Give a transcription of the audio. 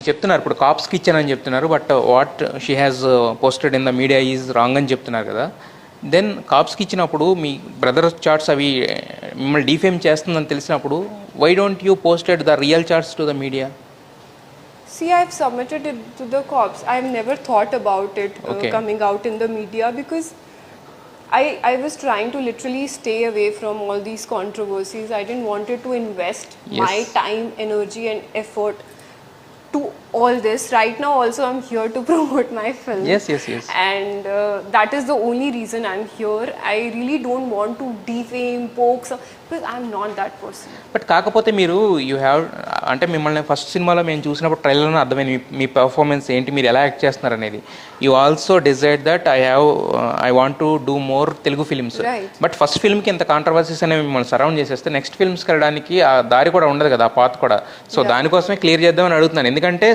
చెప్తున్నారు ఇప్పుడు కాప్స్కి ఇచ్చానని చెప్తున్నారు, but what she has posted in the media is wrong అని చెప్తున్నారు కదా. దెన్ కాప్స్కి ఇచ్చినప్పుడు మీ బ్రదర్ చార్ట్స్ అవి మిమ్మల్ని డిఫేమ్ చేస్తుందని తెలిసినప్పుడు why don't you posted the real charts to the media? See, I've submitted it to the cops. I've never thought about it Okay. coming out in the media because I was trying to literally stay away from all these controversies. I didn't wanted to invest Yes. my time, energy and effort to all this. Right now also I'm here to promote my film. Yes. And that is the only reason I'm here. I really don't want to defame, poke some, because I'm not that person. But కాకపోతే మీరు you have అంటే మిమ్మల్ని first సినిమాలో మేము చూసినప్పుడు ట్రైలర్లో అర్థమైంది మీ performance ఏంటి, మీరు ఎలా యాక్ట్ చేస్తున్నారు అనేది. You also decide that I want to do more Telugu films. Right. But first ఫిల్మ్కి ఇంత కాంట్రవర్సీస్ అనేవి మిమ్మల్ని సరౌండ్ చేసేస్తే నెక్స్ట్ ఫిల్మ్స్కి వెళ్ళడానికి ఆ దారి కూడా ఉండదు కదా, ఆ పాత్ కూడా. సో దానికోసమే క్లియర్ చేద్దామని అడుగుతున్నాను. ఎందుకంటే